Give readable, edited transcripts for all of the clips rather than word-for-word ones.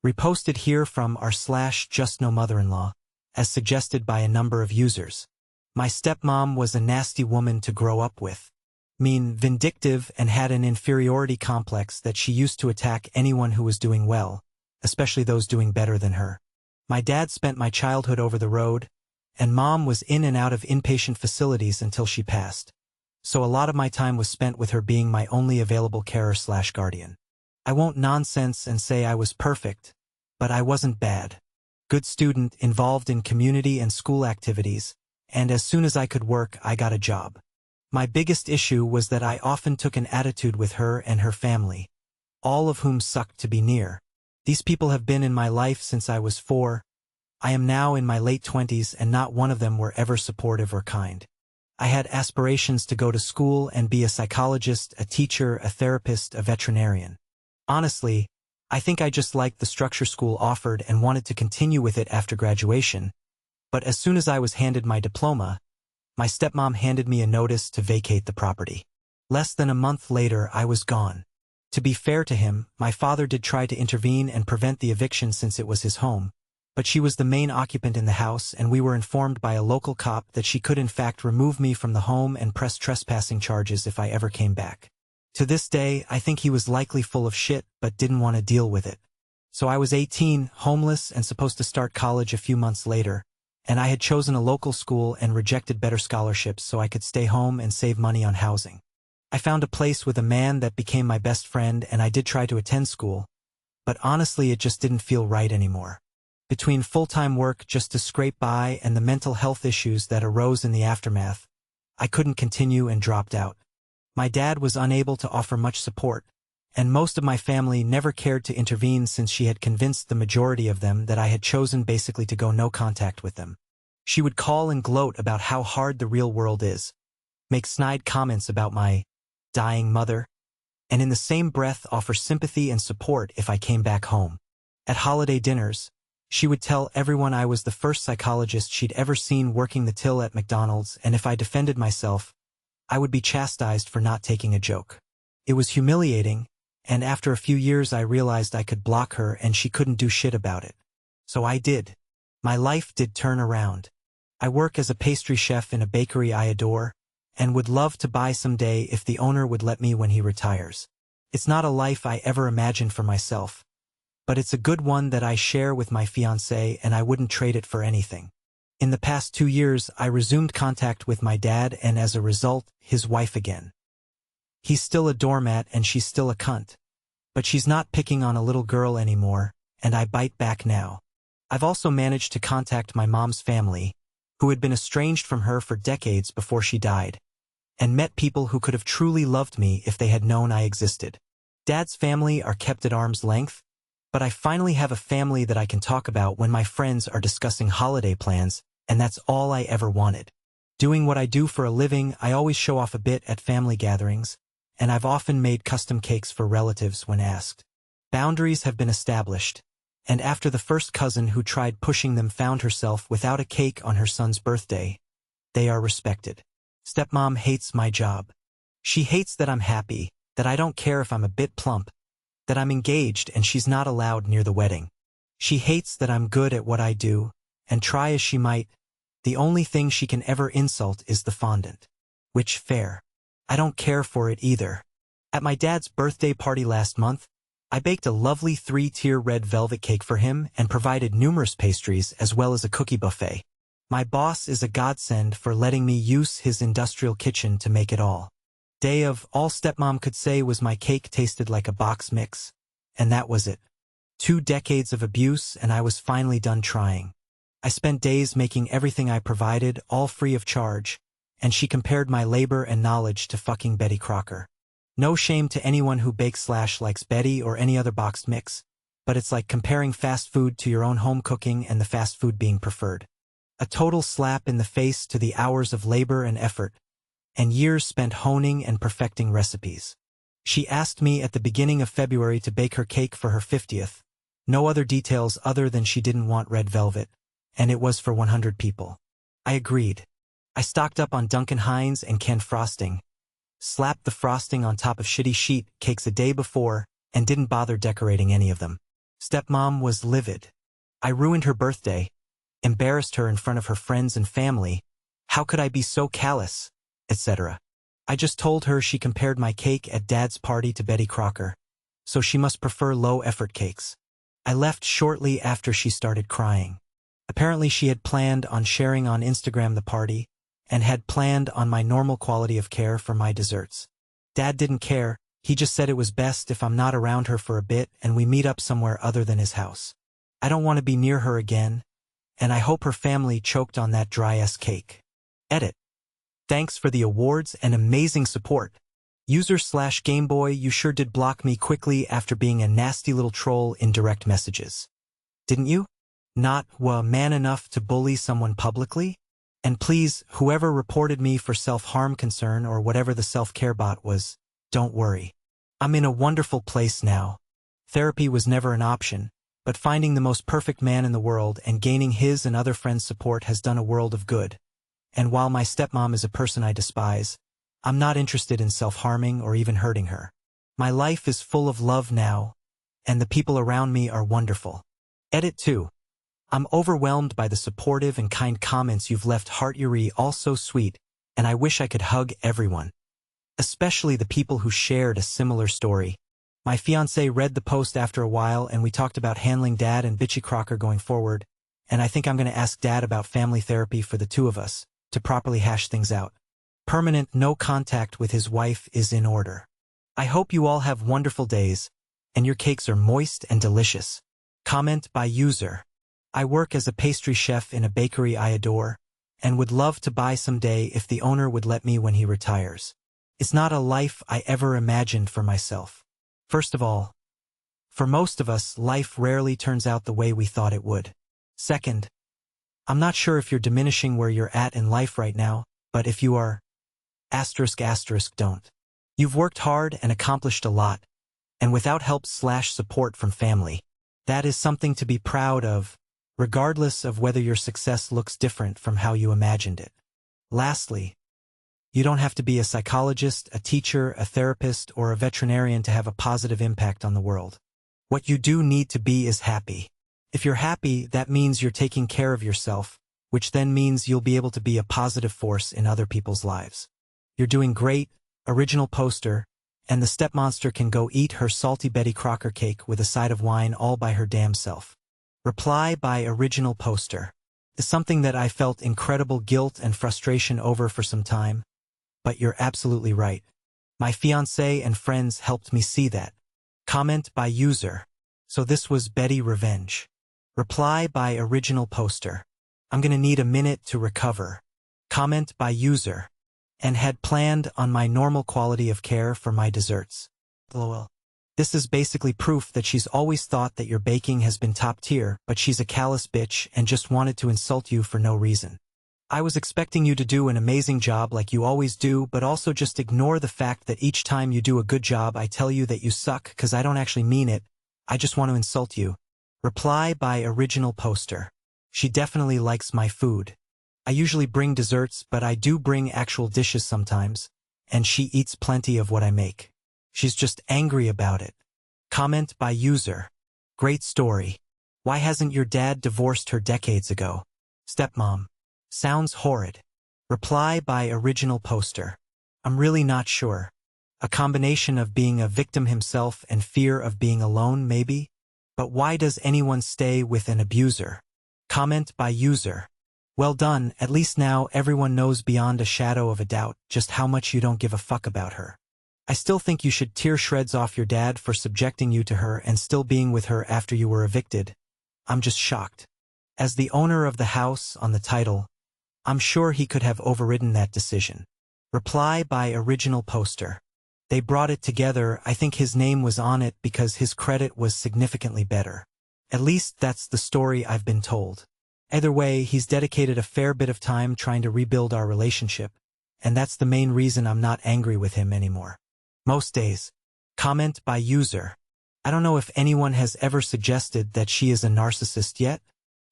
Reposted here from r/justnomother-in-law, as suggested by a number of users. My stepmom was a nasty woman to grow up with. Mean, vindictive, and had an inferiority complex that she used to attack anyone who was doing well, especially those doing better than her. My dad spent my childhood over the road, and mom was in and out of inpatient facilities until she passed. So a lot of my time was spent with her being my only available carer/guardian. I won't nonsense and say I was perfect, but I wasn't bad. Good student, involved in community and school activities, and as soon as I could work, I got a job. My biggest issue was that I often took an attitude with her and her family, all of whom sucked to be near. These people have been in my life since I was 4. I am now in my late 20s and not one of them were ever supportive or kind. I had aspirations to go to school and be a psychologist, a teacher, a therapist, a veterinarian. Honestly, I think I just liked the structure school offered and wanted to continue with it after graduation, but as soon as I was handed my diploma, my stepmom handed me a notice to vacate the property. Less than a month later, I was gone. To be fair to him, my father did try to intervene and prevent the eviction since it was his home, but she was the main occupant in the house and we were informed by a local cop that she could in fact remove me from the home and press trespassing charges if I ever came back. To this day, I think he was likely full of shit but didn't want to deal with it. So I was 18, homeless, and supposed to start college a few months later, and I had chosen a local school and rejected better scholarships so I could stay home and save money on housing. I found a place with a man that became my best friend and I did try to attend school, but honestly it just didn't feel right anymore. Between full-time work just to scrape by and the mental health issues that arose in the aftermath, I couldn't continue and dropped out. My dad was unable to offer much support, and most of my family never cared to intervene since she had convinced the majority of them that I had chosen basically to go no contact with them. She would call and gloat about how hard the real world is, make snide comments about my dying mother, and in the same breath offer sympathy and support if I came back home. At holiday dinners, she would tell everyone I was the first psychologist she'd ever seen working the till at McDonald's, and if I defended myself, I would be chastised for not taking a joke. It was humiliating, and after a few years I realized I could block her and she couldn't do shit about it. So I did. My life did turn around. I work as a pastry chef in a bakery I adore, and would love to buy someday if the owner would let me when he retires. It's not a life I ever imagined for myself, but it's a good one that I share with my fiancé and I wouldn't trade it for anything. In the past 2 years, I resumed contact with my dad and as a result, his wife again. He's still a doormat and she's still a cunt. But she's not picking on a little girl anymore, and I bite back now. I've also managed to contact my mom's family, who had been estranged from her for decades before she died, and met people who could have truly loved me if they had known I existed. Dad's family are kept at arm's length, but I finally have a family that I can talk about when my friends are discussing holiday plans, and that's all I ever wanted. Doing what I do for a living, I always show off a bit at family gatherings, and I've often made custom cakes for relatives when asked. Boundaries have been established, and after the first cousin who tried pushing them found herself without a cake on her son's birthday, they are respected. Stepmom hates my job. She hates that I'm happy, that I don't care if I'm a bit plump, that I'm engaged and she's not allowed near the wedding. She hates that I'm good at what I do, and try as she might, the only thing she can ever insult is the fondant. Which fair. I don't care for it either. At my dad's birthday party last month, I baked a lovely 3-tier red velvet cake for him and provided numerous pastries as well as a cookie buffet. My boss is a godsend for letting me use his industrial kitchen to make it all. Day of, all stepmom could say was my cake tasted like a box mix, and that was it. 2 decades of abuse and I was finally done trying. I spent days making everything I provided, all free of charge, and she compared my labor and knowledge to fucking Betty Crocker. No shame to anyone who bakes/likes Betty or any other boxed mix, but it's like comparing fast food to your own home cooking and the fast food being preferred. A total slap in the face to the hours of labor and effort, and years spent honing and perfecting recipes. She asked me at the beginning of February to bake her cake for her 50th. No other details other than she didn't want red velvet, and it was for 100 people. I agreed. I stocked up on Duncan Hines and canned frosting, slapped the frosting on top of shitty sheet cakes a day before, and didn't bother decorating any of them. Stepmom was livid. I ruined her birthday, embarrassed her in front of her friends and family. How could I be so callous, etc. I just told her she compared my cake at Dad's party to Betty Crocker, so she must prefer low-effort cakes. I left shortly after she started crying. Apparently she had planned on sharing on Instagram the party, and had planned on my normal quality of care for my desserts. Dad didn't care, he just said it was best if I'm not around her for a bit and we meet up somewhere other than his house. I don't want to be near her again, and I hope her family choked on that dry-ass cake. Edit. Thanks for the awards and amazing support. User/Gameboy, you sure did block me quickly after being a nasty little troll in direct messages. Didn't you? Not man enough to bully someone publicly? And please, whoever reported me for self-harm concern or whatever the self-care bot was, don't worry. I'm in a wonderful place now. Therapy was never an option, but finding the most perfect man in the world and gaining his and other friends' support has done a world of good. And while my stepmom is a person I despise, I'm not interested in self-harming or even hurting her. My life is full of love now, and the people around me are wonderful. Edit 2. I'm overwhelmed by the supportive and kind comments you've left. Heart, you're all so sweet, and I wish I could hug everyone. Especially the people who shared a similar story. My fiancé read the post after a while and we talked about handling Dad and bitchy Crocker going forward, and I think I'm going to ask Dad about family therapy for the two of us, to properly hash things out. Permanent no contact with his wife is in order. I hope you all have wonderful days, and your cakes are moist and delicious. Comment by user. I work as a pastry chef in a bakery I adore, and would love to buy someday if the owner would let me when he retires. It's not a life I ever imagined for myself. First of all, for most of us, life rarely turns out the way we thought it would. Second, I'm not sure if you're diminishing where you're at in life right now, but if you are, ***, don't. You've worked hard and accomplished a lot, and without help/support from family. That is something to be proud of, regardless of whether your success looks different from how you imagined it. Lastly, you don't have to be a psychologist, a teacher, a therapist, or a veterinarian to have a positive impact on the world. What you do need to be is happy. If you're happy, that means you're taking care of yourself, which then means you'll be able to be a positive force in other people's lives. You're doing great, original poster, and the stepmonster can go eat her salty Betty Crocker cake with a side of wine all by her damn self. Reply by original poster. Is something that I felt incredible guilt and frustration over for some time, but you're absolutely right. My fiancé and friends helped me see that. Comment by user. So this was Betty revenge. Reply by original poster. I'm gonna need a minute to recover. Comment by user. And had planned on my normal quality of care for my desserts. LOL. This is basically proof that she's always thought that your baking has been top tier, but she's a callous bitch and just wanted to insult you for no reason. I was expecting you to do an amazing job like you always do, but also just ignore the fact that each time you do a good job I tell you that you suck, cause I don't actually mean it, I just want to insult you. Reply by original poster. She definitely likes my food. I usually bring desserts, but I do bring actual dishes sometimes, and she eats plenty of what I make. She's just angry about it. Comment by user. Great story. Why hasn't your dad divorced her decades ago? Stepmom. Sounds horrid. Reply by original poster. I'm really not sure. A combination of being a victim himself and fear of being alone, maybe? But why does anyone stay with an abuser? Comment by user. Well done, at least now everyone knows beyond a shadow of a doubt just how much you don't give a fuck about her. I still think you should tear shreds off your dad for subjecting you to her and still being with her after you were evicted. I'm just shocked. As the owner of the house on the title, I'm sure he could have overridden that decision. Reply by original poster. They brought it together. I think his name was on it because his credit was significantly better. At least that's the story I've been told. Either way, he's dedicated a fair bit of time trying to rebuild our relationship, and that's the main reason I'm not angry with him anymore. Most days. Comment by user. I don't know if anyone has ever suggested that she is a narcissist yet.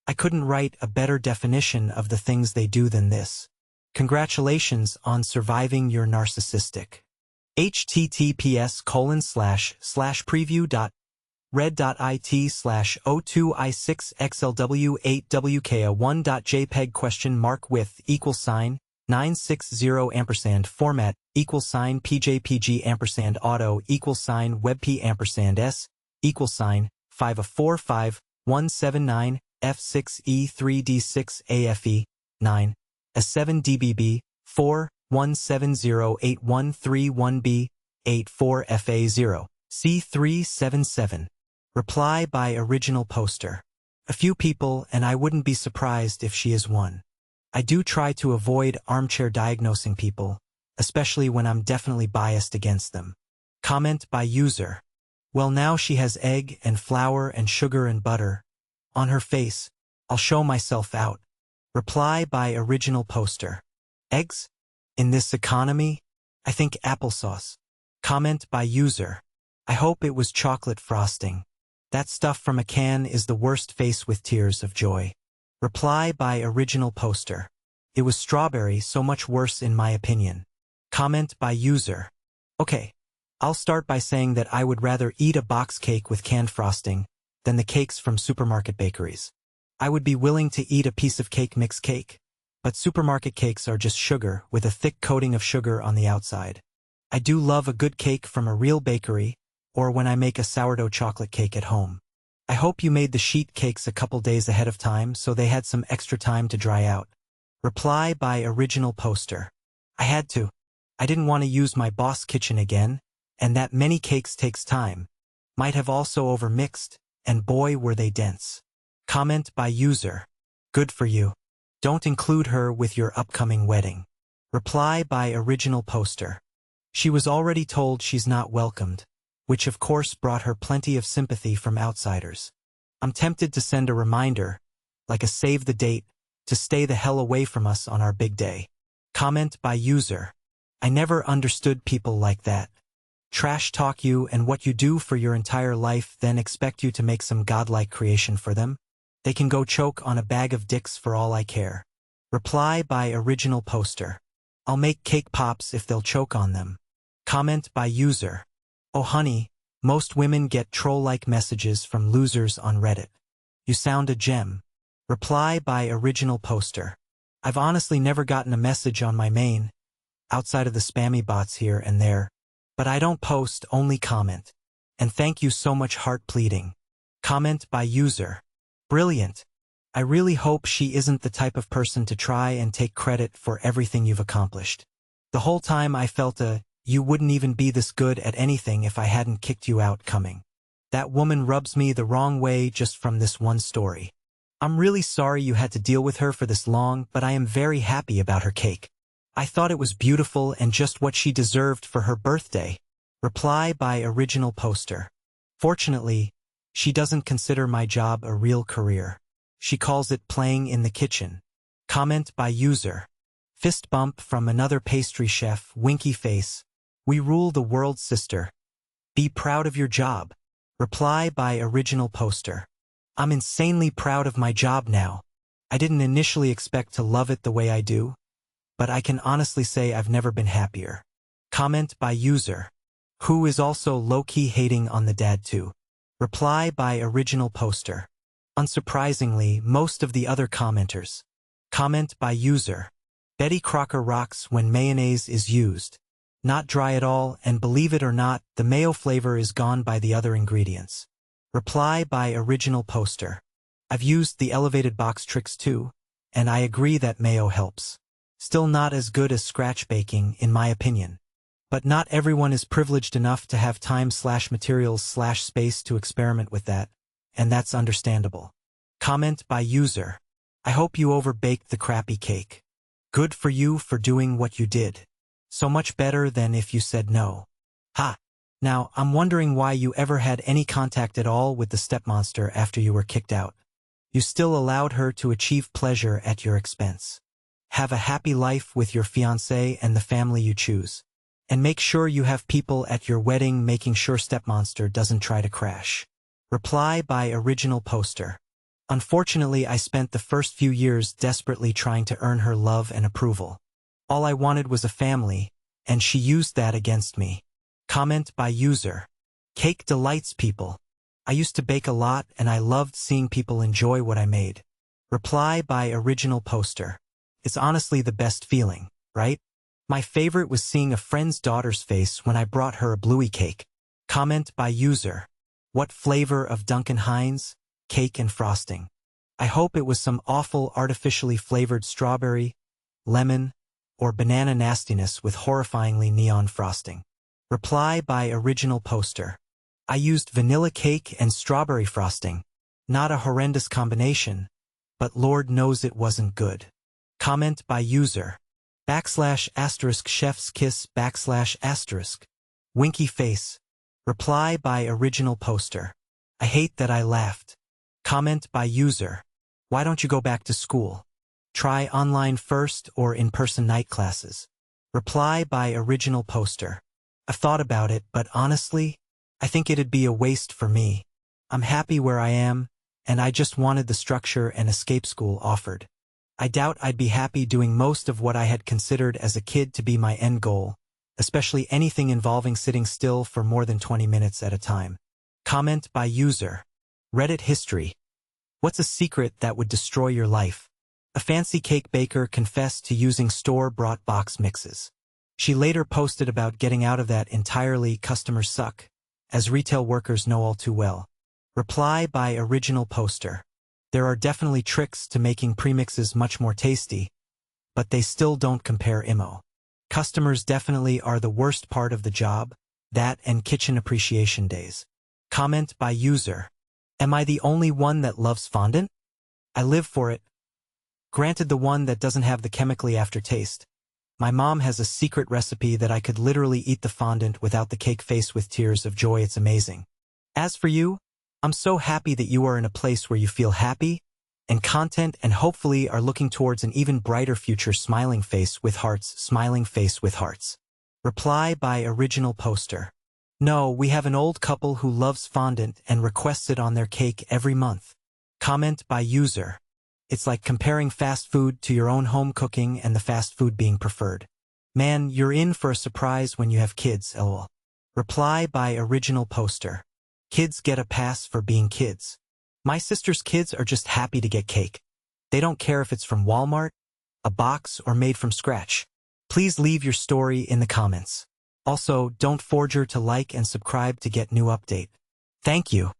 I couldn't write a better definition of the things they do than this. Congratulations on surviving your narcissistic. https://preview. red.it/02i6xlw8wka1.jpg width =960 format =pjpg auto =webp s =5A45179 f6e3d6 afe 9 a7 dbb 4 1708131b 84 fa0 c377. Reply by original poster. A few people, and I wouldn't be surprised if she is one. I do try to avoid armchair diagnosing people, especially when I'm definitely biased against them. Comment by user. Well, now she has egg and flour and sugar and butter on her face. I'll show myself out. Reply by original poster. Eggs? In this economy? I think applesauce. Comment by user. I hope it was chocolate frosting. That stuff from a can is the worst. Face with tears of joy. Reply by original poster. It was strawberry, so much worse in my opinion. Comment by user. Okay, I'll start by saying that I would rather eat a box cake with canned frosting than the cakes from supermarket bakeries. I would be willing to eat a piece of cake mix cake, but supermarket cakes are just sugar with a thick coating of sugar on the outside. I do love a good cake from a real bakery, or when I make a sourdough chocolate cake at home. I hope you made the sheet cakes a couple days ahead of time so they had some extra time to dry out. Reply by original poster. I had to. I didn't want to use my boss kitchen again, and that many cakes takes time. Might have also overmixed, and boy were they dense. Comment by user. Good for you. Don't include her with your upcoming wedding. Reply by original poster. She was already told she's not welcomed, which of course brought her plenty of sympathy from outsiders. I'm tempted to send a reminder, like a save the date, to stay the hell away from us on our big day. Comment by user. I never understood people like that. Trash talk you and what you do for your entire life, then expect you to make some godlike creation for them? They can go choke on a bag of dicks for all I care. Reply by original poster. I'll make cake pops if they'll choke on them. Comment by user. Oh honey, most women get troll-like messages from losers on Reddit. You sound a gem. Reply by original poster. I've honestly never gotten a message on my main, outside of the spammy bots here and there, but I don't post, only comment. And thank you so much, heart pleading. Comment by user. Brilliant. I really hope she isn't the type of person to try and take credit for everything you've accomplished. The whole time I felt you wouldn't even be this good at anything if I hadn't kicked you out coming. That woman rubs me the wrong way just from this one story. I'm really sorry you had to deal with her for this long, but I am very happy about her cake. I thought it was beautiful and just what she deserved for her birthday. Reply by original poster. Fortunately, she doesn't consider my job a real career. She calls it playing in the kitchen. Comment by user. Fist bump from another pastry chef, winky face. We rule the world, sister. Be proud of your job. Reply by original poster. I'm insanely proud of my job now. I didn't initially expect to love it the way I do, but I can honestly say I've never been happier. Comment by user. Who is also low-key hating on the dad too. Reply by original poster. Unsurprisingly, most of the other commenters. Comment by user. Betty Crocker rocks when mayonnaise is used. Not dry at all, and believe it or not, the mayo flavor is gone by the other ingredients. Reply by original poster. I've used the elevated box tricks too, and I agree that mayo helps. Still not as good as scratch baking, in my opinion. But not everyone is privileged enough to have time/materials/space to experiment with that, and that's understandable. Comment by user. I hope you overbaked the crappy cake. Good for you for doing what you did. So much better than if you said no. Ha! Now, I'm wondering why you ever had any contact at all with the stepmonster after you were kicked out. You still allowed her to achieve pleasure at your expense. Have a happy life with your fiancé and the family you choose. And make sure you have people at your wedding making sure stepmonster doesn't try to crash. Reply by original poster. Unfortunately, I spent the first few years desperately trying to earn her love and approval. All I wanted was a family, and she used that against me. Comment by user. Cake delights people. I used to bake a lot and I loved seeing people enjoy what I made. Reply by original poster. It's honestly the best feeling, right? My favorite was seeing a friend's daughter's face when I brought her a bluey cake. Comment by user. What flavor of Duncan Hines? Cake and frosting. I hope it was some awful artificially flavored strawberry, lemon, or banana nastiness with horrifyingly neon frosting. Reply by original poster. I used vanilla cake and strawberry frosting. Not a horrendous combination, but Lord knows it wasn't good. Comment by user. / chef's kiss / winky face. Reply by original poster. I hate that I laughed. Comment by user. Why don't you go back to school? Try online first or in-person night classes. Reply by original poster. I've thought about it, but honestly, I think it'd be a waste for me. I'm happy where I am, and I just wanted the structure and escape school offered. I doubt I'd be happy doing most of what I had considered as a kid to be my end goal, especially anything involving sitting still for more than 20 minutes at a time. Comment by user. Reddit history. What's a secret that would destroy your life? A fancy cake baker confessed to using store-bought box mixes. She later posted about getting out of that entirely. Customers suck, as retail workers know all too well. Reply by original poster. There are definitely tricks to making premixes much more tasty, but they still don't compare IMO. Customers definitely are the worst part of the job, that and kitchen appreciation days. Comment by user. Am I the only one that loves fondant? I live for it. Granted, the one that doesn't have the chemically aftertaste. My mom has a secret recipe that I could literally eat the fondant without the cake face with tears of joy. It's amazing. As for you, I'm so happy that you are in a place where you feel happy and content and hopefully are looking towards an even brighter future. Smiling face with hearts. Smiling face with hearts. Reply by original poster. No, we have an old couple who loves fondant and requests it on their cake every month. Comment by user. It's like comparing fast food to your own home cooking and the fast food being preferred. Man, you're in for a surprise when you have kids, lol. Reply by original poster. Kids get a pass for being kids. My sister's kids are just happy to get cake. They don't care if it's from Walmart, a box, or made from scratch. Please leave your story in the comments. Also, don't forget to like and subscribe to get new update. Thank you.